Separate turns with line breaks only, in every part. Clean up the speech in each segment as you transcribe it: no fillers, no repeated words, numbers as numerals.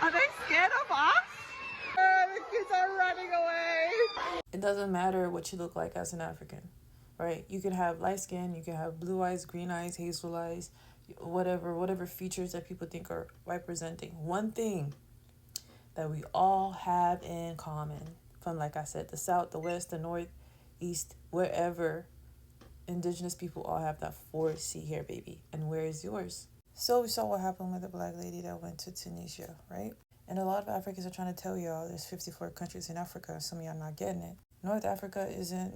Are they scared of us? The kids are running away. It doesn't matter what you look like as an African, right? You can have light skin, you can have blue eyes, green eyes, hazel eyes, whatever features that people think are white presenting. One thing that we all have in common, from, like I said, the South, the West, the North, East, wherever, indigenous people all have that 4C hair, baby. And where is yours? So we saw what happened with the black lady that went to Tunisia, right? And a lot of Africans are trying to tell y'all there's 54 countries in Africa. Some of y'all not getting it. North Africa isn't,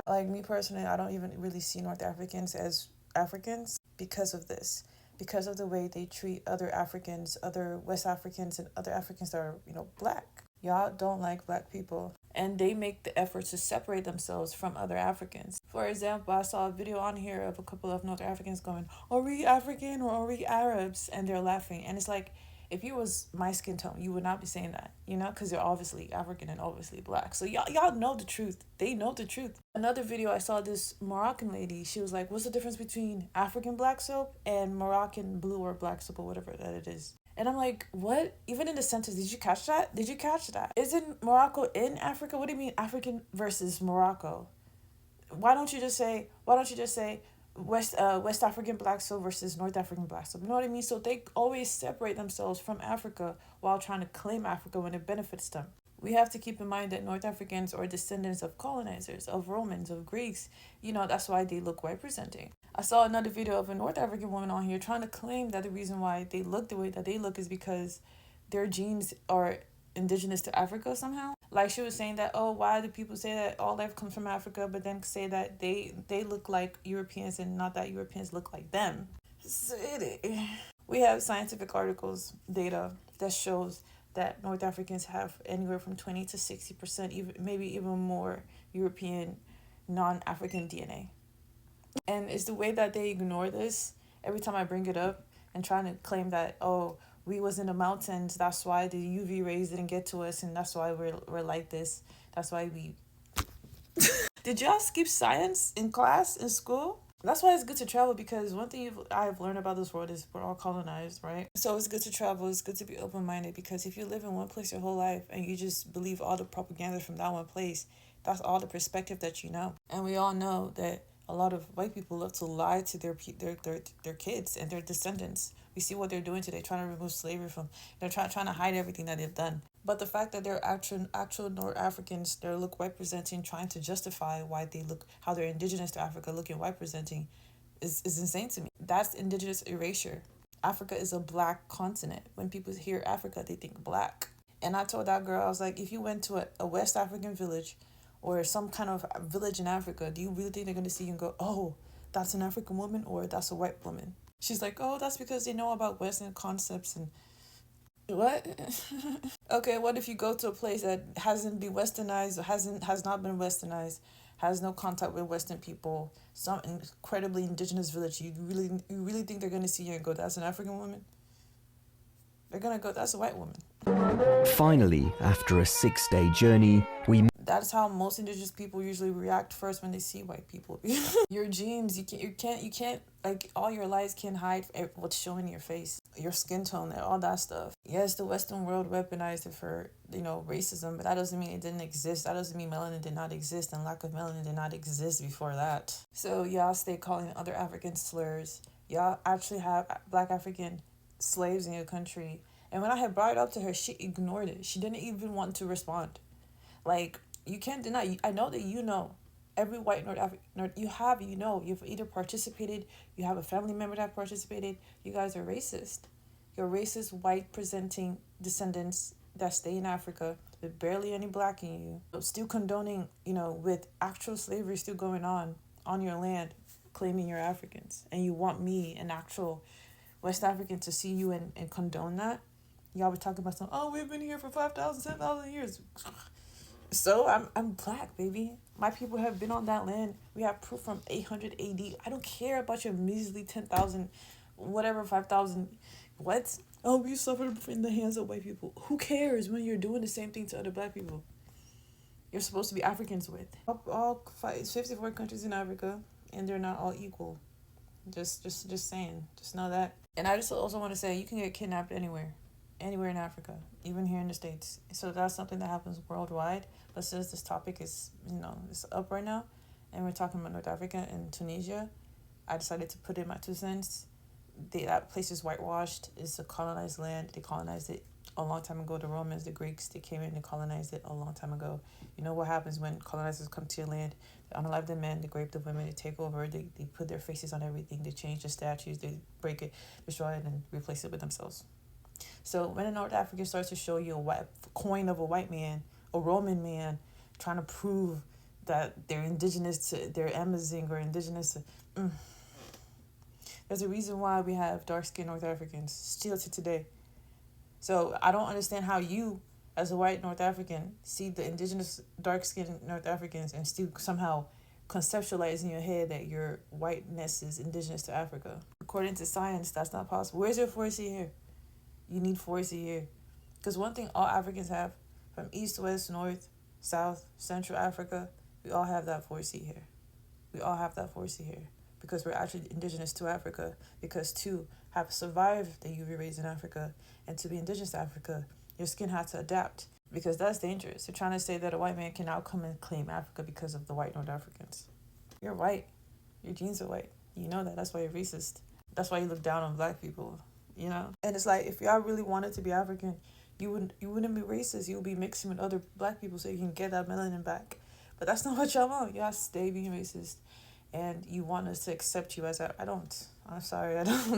like me personally, I don't even really see North Africans as Africans because of this. Because of the way they treat other Africans, other West Africans, and other Africans that are, black. Y'all don't like black people. And they make the effort to separate themselves from other Africans. For example, I saw a video on here of a couple of North Africans going, are we African or are we Arabs? And they're laughing. And it's like, if you was my skin tone, you would not be saying that, because you're obviously African and obviously black. So y'all know the truth. They know the truth. Another video, I saw this Moroccan lady. She was like, what's the difference between African black soap and Moroccan blue or black soap or whatever that it is? And I'm like, what? Even in the sentence, did you catch that? Did you catch that? Isn't Morocco in Africa? What do you mean African versus Morocco? Why don't you just say West African black soap versus North African black soap? You know what I mean? So they always separate themselves from Africa while trying to claim Africa when it benefits them. We have to keep in mind that North Africans are descendants of colonizers, of Romans, of Greeks. That's why they look white presenting. I saw another video of a North African woman on here trying to claim that the reason why they look the way that they look is because their genes are indigenous to Africa somehow. Like she was saying that, oh, why do people say that all life comes from Africa, but then say that they look like Europeans and not that Europeans look like them. We have scientific articles, data that shows that North Africans have anywhere from 20 to 60%, even maybe even more European non-African DNA. And it's the way that they ignore this every time I bring it up and trying to claim that, oh, we was in the mountains, that's why the UV rays didn't get to us, and that's why we're like this. That's why we... Did y'all skip science in class, in school? That's why it's good to travel, because one thing I've learned about this world is we're all colonized, right? So it's good to travel, it's good to be open-minded, because if you live in one place your whole life and you just believe all the propaganda from that one place, that's all the perspective that you know. And we all know that a lot of white people love to lie to their kids and their descendants. We see what they're doing today, trying to remove slavery from. They're trying to hide everything that they've done. But the fact that they're actual North Africans, they look white presenting, trying to justify why they look, how they're indigenous to Africa, looking white presenting, is insane to me. That's indigenous erasure. Africa is a black continent. When people hear Africa, they think black. And I told that girl, I was like, if you went to a West African village or some kind of village in Africa, do you really think they're going to see you and go, oh, that's an African woman or that's a white woman? She's like, oh, that's because they know about Western concepts and what? Okay, what if you go to a place that hasn't been westernized or has not been westernized, has no contact with Western people, some incredibly indigenous village, you really think they're going to see you and go, that's an African woman? They're going to go, that's a white woman.
Finally, after a 6-day journey,
That's how most indigenous people usually react first when they see white people. Your genes, you can't, like, all your lies can't hide what's showing in your face. Your skin tone, all that stuff. Yes, the Western world weaponized it for, racism, but that doesn't mean it didn't exist. That doesn't mean melanin did not exist, and lack of melanin did not exist before that. So y'all stay calling other Africans slurs. Y'all actually have black African slaves in your country. And when I had brought it up to her, she ignored it. She didn't even want to respond. Like, you can't deny. I know that every white North African, you've either participated, you have a family member that participated, you guys are racist. You're racist, white presenting descendants that stay in Africa with barely any black in you. Still condoning, with actual slavery still going on your land, claiming you're Africans. And you want me, an actual West African, to see you and condone that? Y'all were talking about we've been here for 5,000, 10,000 years. So I'm black, baby. My people have been on that land. We have proof from 800 AD. I don't care about your measly 10,000, whatever, 5,000. What? Oh, we suffered in the hands of white people. Who cares when you're doing the same thing to other black people you're supposed to be Africans with? All 54 countries in Africa, and they're not all equal. Just saying. Just know that. And I just also want to say, you can get kidnapped anywhere. anywhere in Africa, even here in the States. So that's something that happens worldwide. But since this topic is, it's up right now, and we're talking about North Africa and Tunisia, I decided to put in my 2 cents. That place is whitewashed. It's a colonized land. They colonized it a long time ago. The Romans, the Greeks, they came in and colonized it a long time ago. You know what happens when colonizers come to your land? They unalive the men, they rape the women, they take over, they put their faces on everything, they change the statues, they break it, destroy it, and replace it with themselves. So when a North African starts to show you a coin of a white man, a Roman man, trying to prove that they're indigenous to, they're Amazigh or indigenous to, there's a reason why we have dark-skinned North Africans still to today. So I don't understand how you, as a white North African, see the indigenous dark-skinned North Africans and still somehow conceptualize in your head that your whiteness is indigenous to Africa. According to science, that's not possible. Where's your 4C here? You need 4C here. Because one thing all Africans have, from east, west, north, south, central Africa, we all have that 4C here. We all have that 4C here. Because we're actually indigenous to Africa. Because to have survived the UV rays in Africa and to be indigenous to Africa, your skin had to adapt. Because that's dangerous. They're trying to say that a white man can now come and claim Africa because of the white North Africans. You're white. Your genes are white. You know that. That's why you're racist. That's why you look down on black people. And it's like, if y'all really wanted to be African, you wouldn't be racist. You would be mixing with other black people so you can get that melanin back. But that's not what y'all want. Y'all stay being racist. And you want us to accept you as I don't. I'm sorry, I don't.